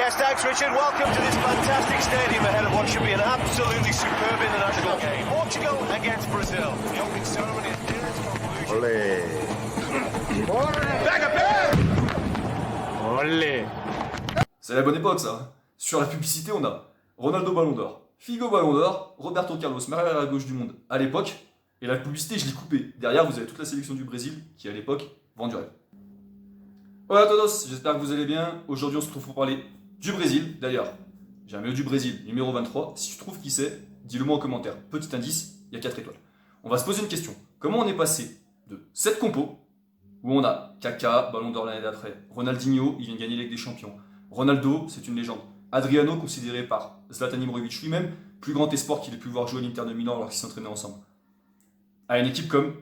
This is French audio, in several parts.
Yes, thanks, Richard. Welcome to this fantastic stadium ahead of what should be an absolutely superb international game. Portugal against Brazil. The opening ceremony is near its conclusion. Olé. C'est la bonne époque, ça. Sur la publicité, on a Ronaldo Ballon d'Or, Figo Ballon d'Or, Roberto Carlos, meilleur arrière gauche du monde à l'époque. Et la publicité, je l'ai coupée. Derrière, vous avez toute la sélection du Brésil qui, à l'époque, vend du rêve. Hola a todos, j'espère que vous allez bien. Aujourd'hui, on se retrouve pour parler du Brésil. D'ailleurs, j'ai un maillot du Brésil, numéro 23. Si tu trouves qui c'est, dis-le moi en commentaire. Petit indice, il y a 4 étoiles. On va se poser une question. Comment on est passé de cette compo, où on a Kaka, Ballon d'Or l'année d'après, Ronaldinho, il vient de gagner la Ligue des Champions, Ronaldo, c'est une légende, Adriano, considéré par Zlatan Ibrahimovic lui-même, plus grand espoir qu'il ait pu voir jouer à l'Inter de Milan alors qu'ils s'entraînaient ensemble, à une équipe comme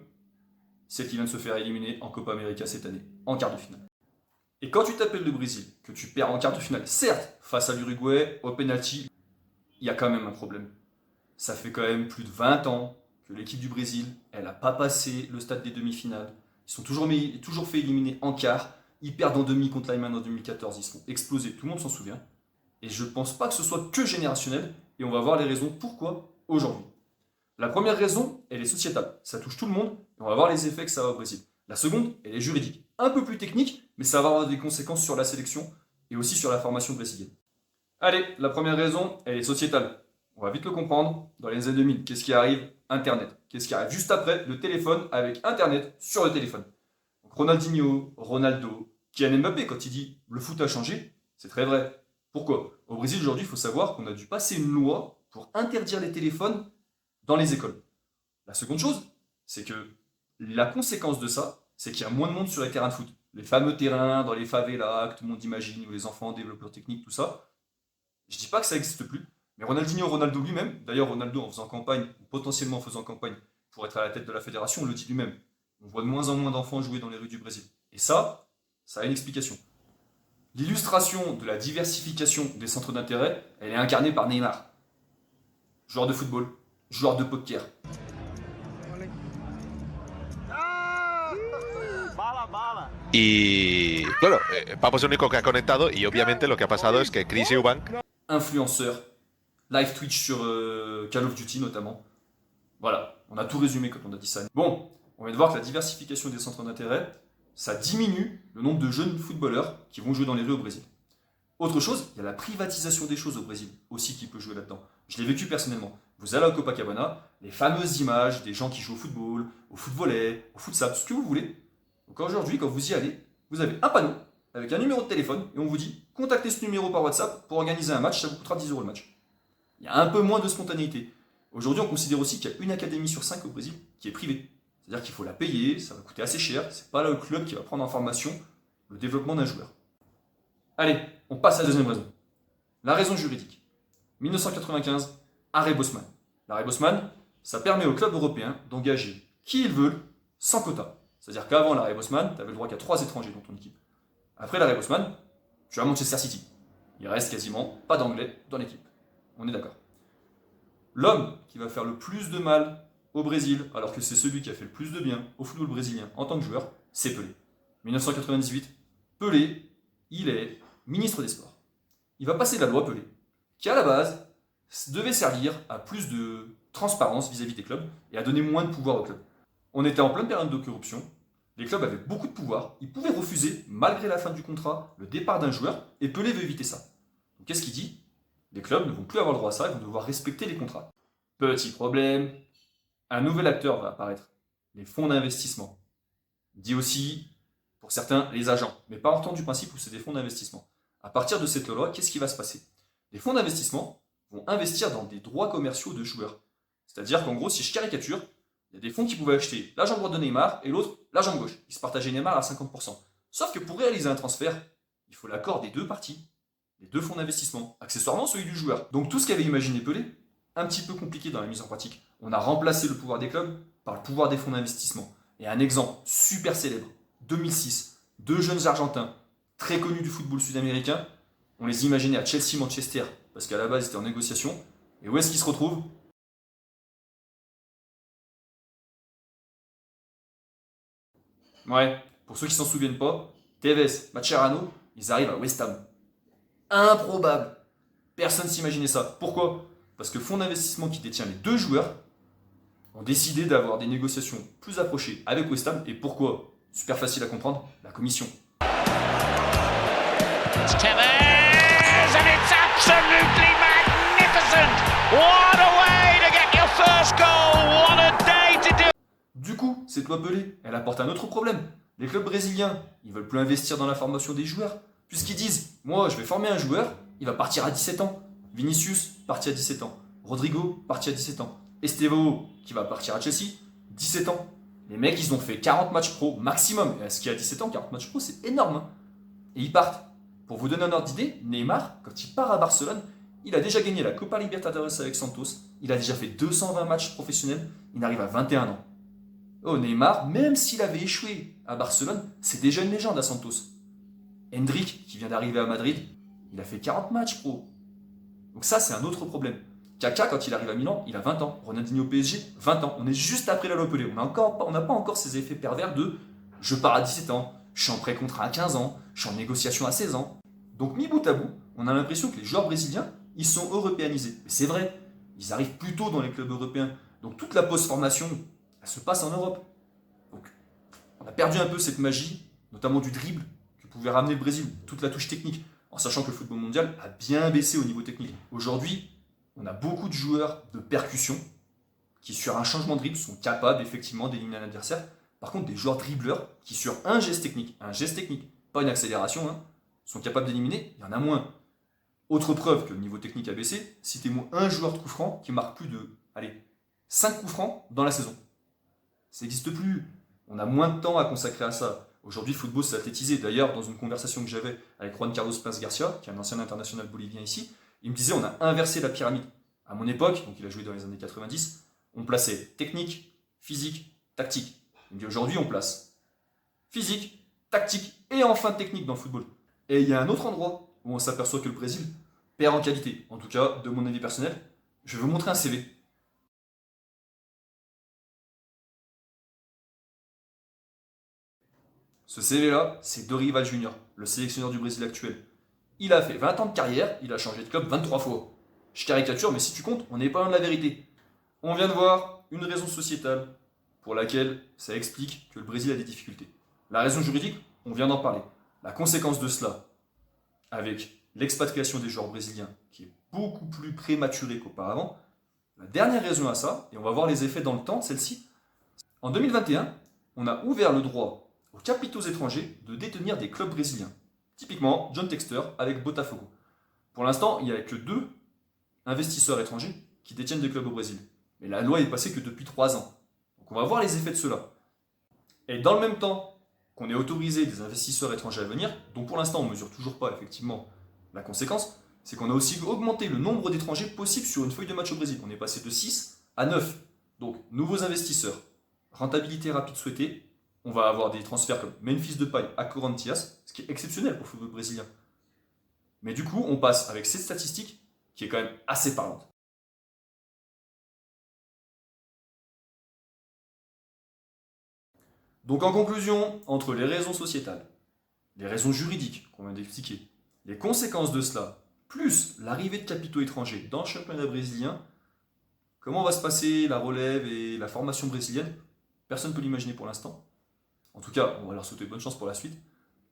celle qui vient de se faire éliminer en Copa América cette année, en quart de finale. Et quand tu t'appelles le Brésil, que tu perds en quart de finale, certes, face à l'Uruguay, au penalty, il y a quand même un problème. Ça fait quand même plus de 20 ans que l'équipe du Brésil, elle n'a pas passé le stade des demi-finales. Ils sont toujours fait éliminer en quart. Ils perdent en demi contre l'Allemagne en 2014. Ils se font exploser, tout le monde s'en souvient. Et je ne pense pas que ce soit que générationnel. Et on va voir les raisons pourquoi aujourd'hui. La première raison, elle est sociétale. Ça touche tout le monde. Et on va voir les effets que ça a au Brésil. La seconde, elle est juridique. Un peu plus technique, mais ça va avoir des conséquences sur la sélection et aussi sur la formation brésilienne. Allez, la première raison, elle est sociétale. On va vite le comprendre. Dans les années 2000, qu'est-ce qui arrive? Internet. Qu'est-ce qui arrive juste après? Le téléphone avec Internet sur le téléphone. Donc Ronaldinho, Ronaldo, Kylian Mbappé, quand il dit le foot a changé, c'est très vrai. Pourquoi? Au Brésil, aujourd'hui, il faut savoir qu'on a dû passer une loi pour interdire les téléphones dans les écoles. La seconde chose, c'est que la conséquence de ça, c'est qu'il y a moins de monde sur les terrains de foot. Les fameux terrains dans les favelas que tout le monde imagine, où les enfants, développeurs techniques, tout ça. Je dis pas que ça n'existe plus, mais Ronaldinho, Ronaldo lui-même, d'ailleurs Ronaldo en faisant campagne, ou potentiellement en faisant campagne pour être à la tête de la fédération, le dit lui-même. On voit de moins en moins d'enfants jouer dans les rues du Brésil. Et ça a une explication. L'illustration de la diversification des centres d'intérêt, elle est incarnée par Neymar. Joueur de football, joueur de poker. Y claro, Papo es el único que ha conectado y obviamente lo que ha pasado es que Chris Eubank Influenceur, live Twitch sur Call of Duty notamment. Voilà, on a tout résumé quand on a dit ça. Bon, on vient de voir que la diversification des centres d'intérêt, ça diminue le nombre de jeunes footballeurs qui vont jouer dans les rues au Brésil. Autre chose, il y a la privatisation des choses au Brésil, aussi qui peut jouer là-dedans. Je l'ai vécu personnellement. Vous allez à Copacabana, les fameuses images des gens qui jouent au football, au foot-volley, au foot-sable, ce que vous voulez. Donc aujourd'hui, quand vous y allez, vous avez un panneau avec un numéro de téléphone et on vous dit contactez ce numéro par WhatsApp pour organiser un match, ça vous coûtera 10 € le match. Il y a un peu moins de spontanéité. Aujourd'hui, on considère aussi qu'il y a une académie sur 5 au Brésil qui est privée. C'est-à-dire qu'il faut la payer, ça va coûter assez cher, c'est pas le club qui va prendre en formation le développement d'un joueur. Allez, on passe à la deuxième raison. La raison juridique. 1995, arrêt Bosman. L'arrêt Bosman, ça permet aux clubs européens d'engager qui ils veulent sans quota. C'est-à-dire qu'avant l'arrêt Bosman, tu avais le droit qu'à 3 étrangers dans ton équipe. Après l'arrêt Bosman, tu as Manchester City. Il reste quasiment pas d'anglais dans l'équipe. On est d'accord. L'homme qui va faire le plus de mal au Brésil, alors que c'est celui qui a fait le plus de bien au football brésilien en tant que joueur, c'est Pelé. 1998, Pelé, il est ministre des Sports. Il va passer la loi Pelé, qui à la base devait servir à plus de transparence vis-à-vis des clubs et à donner moins de pouvoir aux clubs. On était en pleine période de corruption, les clubs avaient beaucoup de pouvoir, ils pouvaient refuser, malgré la fin du contrat, le départ d'un joueur, et Pelé veut éviter ça. Donc qu'est-ce qu'il dit? Les clubs ne vont plus avoir le droit à ça, ils vont devoir respecter les contrats. Petit problème, un nouvel acteur va apparaître, les fonds d'investissement. Dit aussi, pour certains, les agents, mais pas en du principe où c'est des fonds d'investissement. À partir de cette loi, qu'est-ce qui va se passer? Les fonds d'investissement vont investir dans des droits commerciaux de joueurs. C'est-à-dire qu'en gros, si je caricature, il y a des fonds qui pouvaient acheter la jambe droite de Neymar et l'autre la jambe gauche. Ils se partageaient Neymar à 50%. Sauf que pour réaliser un transfert, il faut l'accord des deux parties, les deux fonds d'investissement, accessoirement celui du joueur. Donc tout ce qu'avait imaginé Pelé, un petit peu compliqué dans la mise en pratique. On a remplacé le pouvoir des clubs par le pouvoir des fonds d'investissement. Et un exemple super célèbre, 2006, deux jeunes Argentins, très connus du football sud-américain, on les imaginait à Chelsea, Manchester, parce qu'à la base ils étaient en négociation. Et où est-ce qu'ils se retrouvent? Ouais, pour ceux qui s'en souviennent pas, Tevez, Mascherano, ils arrivent à West Ham. improbable. Personne s'imaginait ça. Pourquoi? Parce que fonds d'investissement qui détient les deux joueurs ont décidé d'avoir des négociations plus approchées avec West Ham. Et pourquoi? Super facile à comprendre, la commission. It's Tevez, and it's absolutely magnificent. What a way to get your first goal. What a day to do. Du coup, cette loi Pelé, elle apporte un autre problème. Les clubs brésiliens, ils veulent plus investir dans la formation des joueurs, puisqu'ils disent, moi je vais former un joueur, il va partir à 17 ans. Vinicius, parti à 17 ans. Rodrigo, parti à 17 ans. Estevao, qui va partir à Chelsea, 17 ans. Les mecs, ils ont fait 40 matchs pro maximum. Et à ce qui a 17 ans, 40 matchs pro, c'est énorme. Hein. Et ils partent. Pour vous donner un ordre d'idée, Neymar, quand il part à Barcelone, il a déjà gagné la Copa Libertadores avec Santos. Il a déjà fait 220 matchs professionnels. Il arrive à 21 ans. Oh, Neymar, même s'il avait échoué à Barcelone, c'est déjà une légende à Santos. Hendrick, qui vient d'arriver à Madrid, il a fait 40 matchs pro. Donc ça, c'est un autre problème. Kaka, quand il arrive à Milan, il a 20 ans. Ronaldinho au PSG, 20 ans. On est juste après la loi Pelé. On n'a pas encore ces effets pervers de « je pars à 17 ans, je suis en pré-contrat à 15 ans, je suis en négociation à 16 ans ». Donc mis bout à bout, on a l'impression que les joueurs brésiliens, ils sont européanisés. Mais c'est vrai, ils arrivent plus tôt dans les clubs européens. Donc toute la post-formation, elle se passe en Europe. Donc on a perdu un peu cette magie, notamment du dribble, que pouvait ramener le Brésil, toute la touche technique. En sachant que le football mondial a bien baissé au niveau technique. Aujourd'hui, on a beaucoup de joueurs de percussion qui, sur un changement de dribble, sont capables effectivement d'éliminer un adversaire. Par contre, des joueurs dribbleurs qui, sur un geste technique, pas une accélération, hein, sont capables d'éliminer, il y en a moins. Autre preuve que le niveau technique a baissé, citez-moi un joueur de coup franc qui marque plus de 5 coups francs dans la saison. Ça n'existe plus. On a moins de temps à consacrer à ça. Aujourd'hui, le football s'est athlétisé. D'ailleurs, dans une conversation que j'avais avec Juan Carlos Paz Garcia, qui est un ancien international bolivien ici, il me disait on a inversé la pyramide. À mon époque, donc il a joué dans les années 90, on plaçait technique, physique, tactique. Il me dit aujourd'hui, on place physique, tactique et enfin technique dans le football. Et il y a un autre endroit où on s'aperçoit que le Brésil perd en qualité. En tout cas, de mon avis personnel, je vais vous montrer un CV. Ce CV-là, c'est Dorival Junior, le sélectionneur du Brésil actuel. Il a fait 20 ans de carrière, il a changé de club 23 fois. Je caricature, mais si tu comptes, on n'est pas loin de la vérité. On vient de voir une raison sociétale pour laquelle ça explique que le Brésil a des difficultés. La raison juridique, on vient d'en parler. La conséquence de cela, avec l'expatriation des joueurs brésiliens, qui est beaucoup plus prématurée qu'auparavant, la dernière raison à ça, et on va voir les effets dans le temps, celle-ci, en 2021, on a ouvert le droit aux capitaux étrangers de détenir des clubs brésiliens. Typiquement, John Textor avec Botafogo. Pour l'instant, il n'y a que 2 investisseurs étrangers qui détiennent des clubs au Brésil. Mais la loi est passée que depuis 3 ans. Donc on va voir les effets de cela. Et dans le même temps qu'on ait autorisé des investisseurs étrangers à venir, dont pour l'instant on ne mesure toujours pas effectivement la conséquence, c'est qu'on a aussi augmenté le nombre d'étrangers possibles sur une feuille de match au Brésil. On est passé de 6 à 9. Donc nouveaux investisseurs, rentabilité rapide souhaitée, on va avoir des transferts comme Memphis Depay à Corinthians, ce qui est exceptionnel pour le football brésilien. Mais du coup, on passe avec cette statistique qui est quand même assez parlante. Donc en conclusion, entre les raisons sociétales, les raisons juridiques qu'on vient d'expliquer, les conséquences de cela, plus l'arrivée de capitaux étrangers dans le championnat brésilien, comment va se passer la relève et la formation brésilienne? Personne ne peut l'imaginer pour l'instant. En tout cas, on va leur souhaiter bonne chance pour la suite,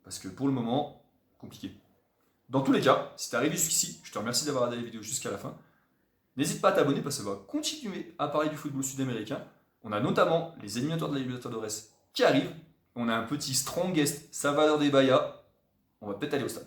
parce que pour le moment, compliqué. Dans tous les cas, si tu es arrivé jusqu'ici, je te remercie d'avoir regardé la vidéo jusqu'à la fin. N'hésite pas à t'abonner parce que ça va continuer à parler du football sud-américain. On a notamment les éliminatoires de la Libertadores qui arrivent. On a un petit strong guest, Salvador de Bahia. On va peut-être aller au stade.